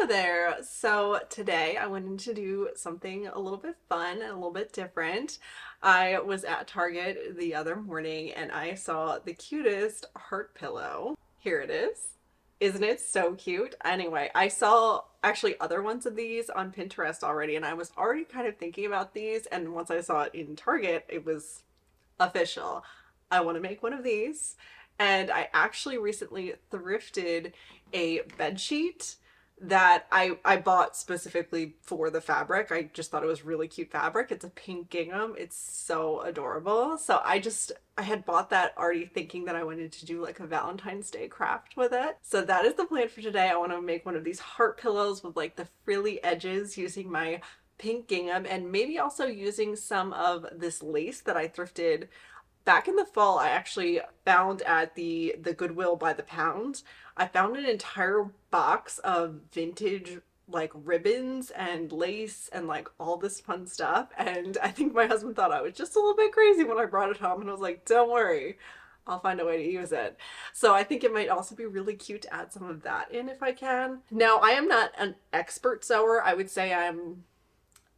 there. So today I wanted to do something a little bit fun and a little bit different. I was at Target the other morning and I saw the cutest heart pillow. Here it is. Isn't it so cute? Anyway, I saw actually other ones of these on Pinterest already and I was already kind of thinking about these, and once I saw it in Target, it was official. I want to make one of these. And I actually recently thrifted a bed sheet that I bought specifically for the fabric. I just thought it was really cute fabric. It's a pink gingham. It's so adorable. So I had bought that already thinking that I wanted to do like a Valentine's Day craft with it. So that is the plan for today. I want to make one of these heart pillows with like the frilly edges using my pink gingham, and maybe also using some of this lace that I thrifted back in the fall. I actually found at the Goodwill by the pound. I found an entire box of vintage like ribbons and lace and like all this fun stuff. And I think my husband thought I was just a little bit crazy when I brought it home, and I was like, don't worry, I'll find a way to use it. So I think it might also be really cute to add some of that in if I can. Now, I am not an expert sewer. I would say I'm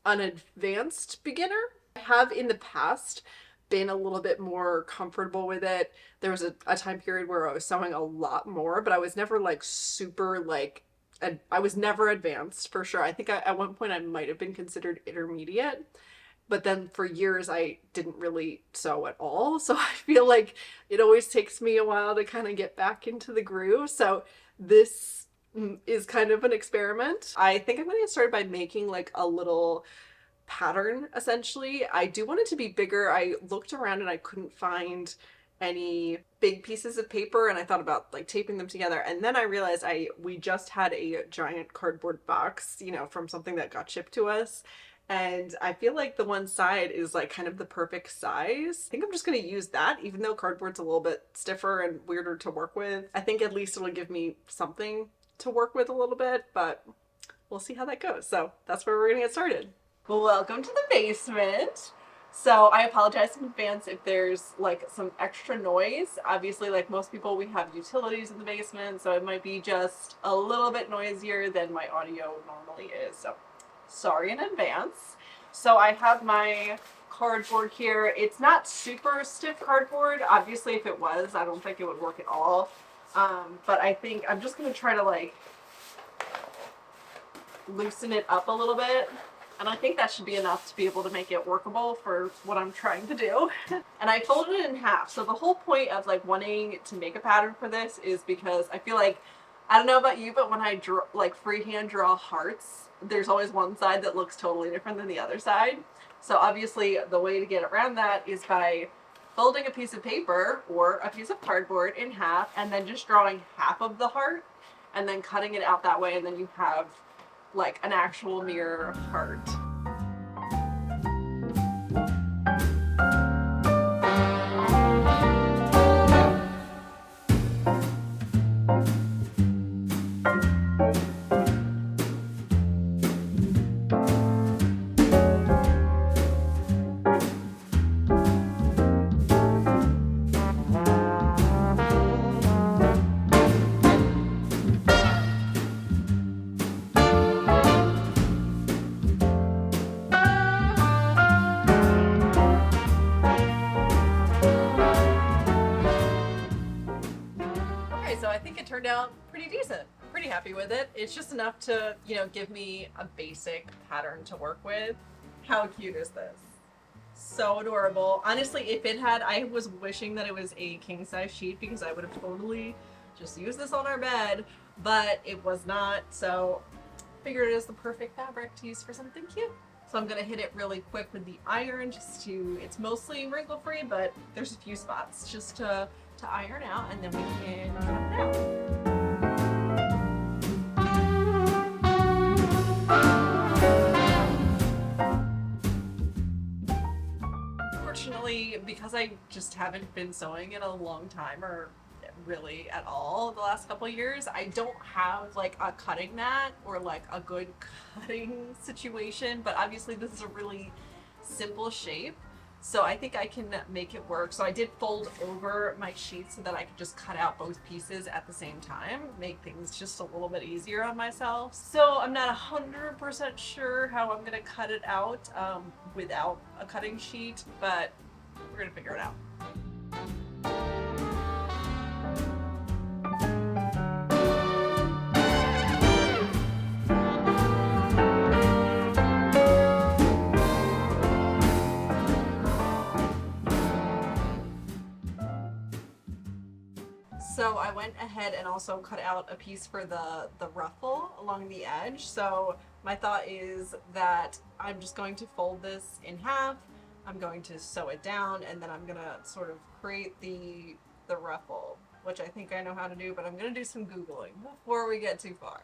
an advanced beginner. I have in the past been a little bit more comfortable with it. There was a time period where I was sewing a lot more, but I was never like super like, I was never advanced for sure. I think at one point I might have been considered intermediate, but then for years I didn't really sew at all. So I feel like it always takes me a while to kind of get back into the groove. So this is kind of an experiment. I think I'm going to get started by making like a little pattern essentially. I do want it to be bigger. I looked around and I couldn't find any big pieces of paper, and I thought about like taping them together, and then I realized we just had a giant cardboard box, from something that got shipped to us, and I feel like the one side is like kind of the perfect size. I think I'm just going to use that, even though cardboard's a little bit stiffer and weirder to work with. I think at least it'll give me something to work with a little bit, but we'll see how that goes. So that's where we're gonna get started. Welcome to the basement. So I apologize in advance if there's like some extra noise. Obviously, like most people, we have utilities in the basement, so it might be just a little bit noisier than my audio normally is. So sorry in advance. So I have my cardboard here. It's not super stiff cardboard. Obviously, if it was, I don't think it would work at all. But I think I'm just gonna try to like loosen it up a little bit. And I think that should be enough to be able to make it workable for what I'm trying to do. And I folded it in half. So the whole point of like wanting to make a pattern for this is because I feel like, I don't know about you, but when I draw, like freehand draw hearts, there's always one side that looks totally different than the other side. So obviously the way to get around that is by folding a piece of paper or a piece of cardboard in half and then just drawing half of the heart and then cutting it out that way, and then you have like an actual mirror heart. So I think it turned out pretty decent. Pretty happy with it. It's just enough to, give me a basic pattern to work with. How cute is this? So adorable. Honestly, if it had, I was wishing that it was a king size sheet because I would have totally just used this on our bed, but it was not. So figured it is the perfect fabric to use for something cute. So I'm gonna hit it really quick with the iron it's mostly wrinkle free, but there's a few spots just to iron out, and then we can cut it out. Fortunately, because I just haven't been sewing in a long time, or really at all the last couple of years, I don't have like a cutting mat or like a good cutting situation, but obviously this is a really simple shape. So I think I can make it work. So I did fold over my sheet so that I could just cut out both pieces at the same time, make things just a little bit easier on myself. So I'm not 100% sure how I'm gonna cut it out without a cutting sheet, but we're gonna figure it out. So I went ahead and also cut out a piece for the ruffle along the edge. So my thought is that I'm just going to fold this in half. I'm going to sew it down, and then I'm gonna sort of create the ruffle, which I think I know how to do, but I'm gonna do some Googling before we get too far.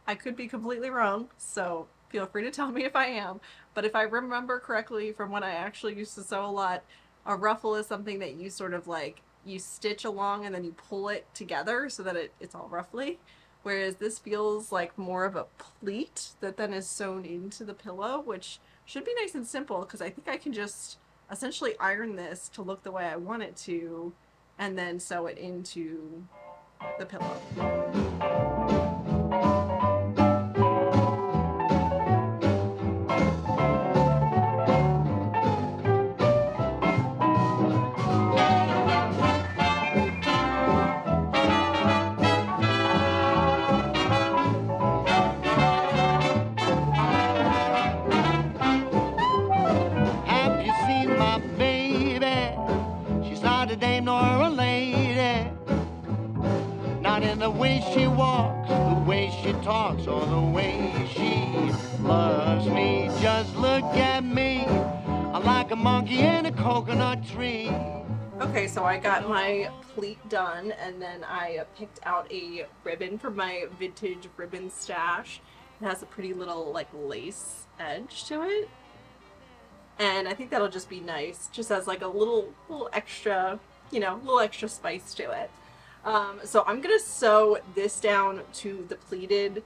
I could be completely wrong, so feel free to tell me if I am. But if I remember correctly from when I actually used to sew a lot, a ruffle is something that you sort of like, you stitch along and then you pull it together so that it's all roughly. Whereas this feels like more of a pleat that then is sewn into the pillow, which should be nice and simple because I think I can just essentially iron this to look the way I want it to and then sew it into the pillow. Have you seen my baby? She's not a dame nor a lady. Not in the way she walks, the way she talks, or the way she loves me. Just look at me. I'm like a monkey in a coconut tree. Okay, so I got my pleat done, and then I picked out a ribbon from my vintage ribbon stash. It has a pretty little like lace edge to it, and I think that'll just be nice, just as like a little extra, little extra spice to it. So I'm gonna sew this down to the pleated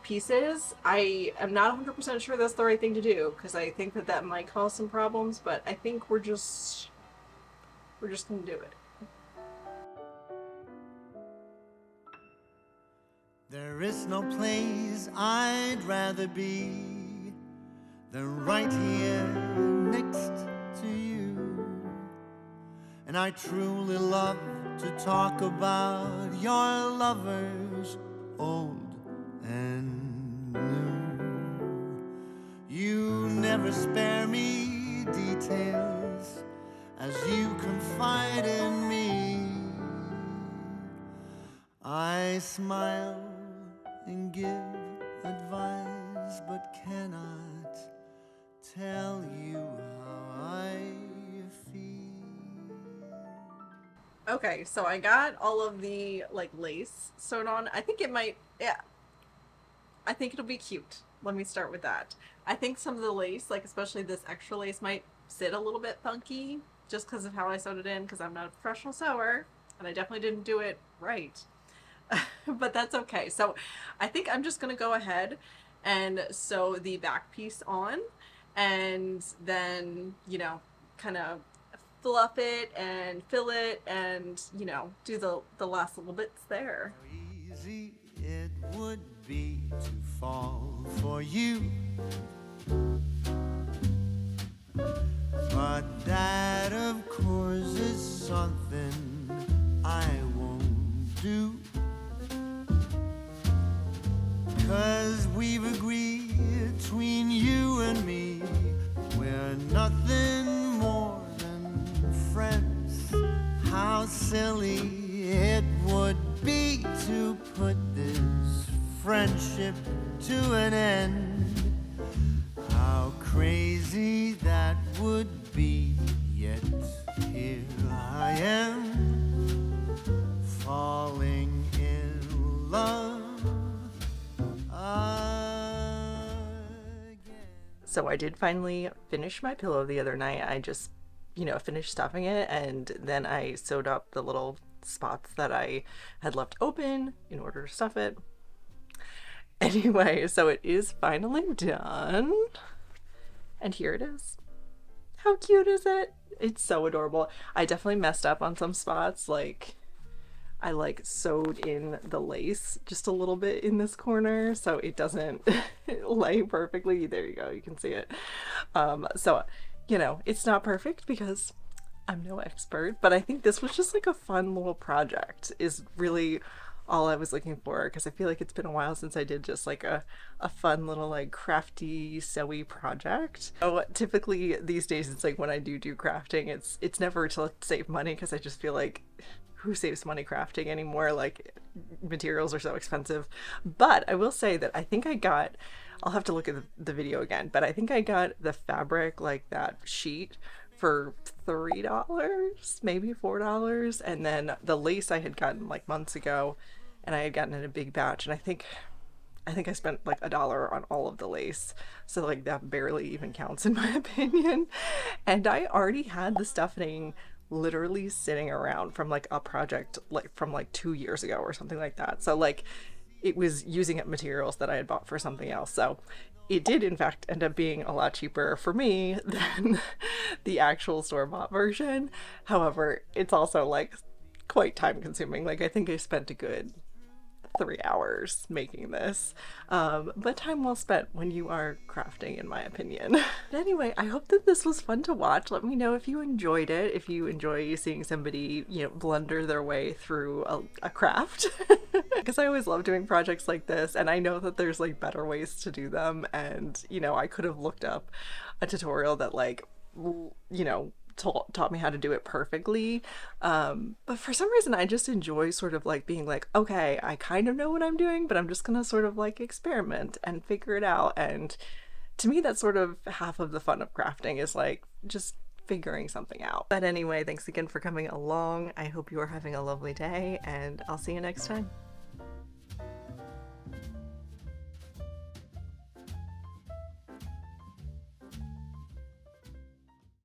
pieces. I am not 100% sure that's the right thing to do because I think that might cause some problems, but I think we're just gonna do it. There is no place I'd rather be than right here next to you. And I truly love to talk about your lovers, old and new. You never spare me details as you confide in me. I smile and give advice, but cannot tell you how I feel. Okay, so I got all of the like lace sewn on. I think it might, yeah, I think it'll be cute. Let me start with that. I think some of the lace, like especially this extra lace, might sit a little bit funky just because of how I sewed it in, because I'm not a professional sewer and I definitely didn't do it right. But that's okay. So I think I'm just gonna go ahead and sew the back piece on, and then kind of fluff it and fill it, and do the last little bits there. How easy it would be to fall for you, but that of course is something I won't do. 'Cause we've agreed between you and me, we're nothing more than friends. How silly it would be to put this friendship to an end. How crazy that would be, yet here I am, falling in love. So I did finally finish my pillow the other night. I just, finished stuffing it, and then I sewed up the little spots that I had left open in order to stuff it. Anyway, so it is finally done. And here it is. How cute is it? It's so adorable. I definitely messed up on some spots. Like, I like sewed in the lace just a little bit in this corner so it doesn't lay perfectly. There you go, you can see it. So, you know, it's not perfect because I'm no expert, but I think this was just like a fun little project, is really all I was looking for, because I feel like it's been a while since I did just like a fun little like crafty sewy project. So typically these days it's like when I do crafting, it's never to save money, because I just feel like who saves money crafting anymore? Like, materials are so expensive. But I will say that I think I got, I'll have to look at the video again, but I think I got the fabric, like that sheet, for $3, maybe $4. And then the lace I had gotten like months ago, and I had gotten in a big batch, and I think I spent like $1 on all of the lace. So like that barely even counts in my opinion. And I already had the stuffing literally sitting around from like a project like from like 2 years ago or something like that. So like it was using up materials that I had bought for something else. So it did in fact end up being a lot cheaper for me than the actual store-bought version. However, it's also like quite time consuming. Like I think I spent a good 3 hours making this, but time well spent when you are crafting, in my opinion. But anyway, I hope that this was fun to watch. Let me know if you enjoyed it, if you enjoy seeing somebody, you know, blunder their way through a craft, because I always love doing projects like this, and I know that there's like better ways to do them, and you know, I could have looked up a tutorial that like, you know, taught me how to do it perfectly. But for some reason, I just enjoy sort of like being like, okay, I kind of know what I'm doing, but I'm just gonna sort of like experiment and figure it out. And to me, that's sort of half of the fun of crafting, is like just figuring something out. But anyway, thanks again for coming along. I hope you are having a lovely day, and I'll see you next time.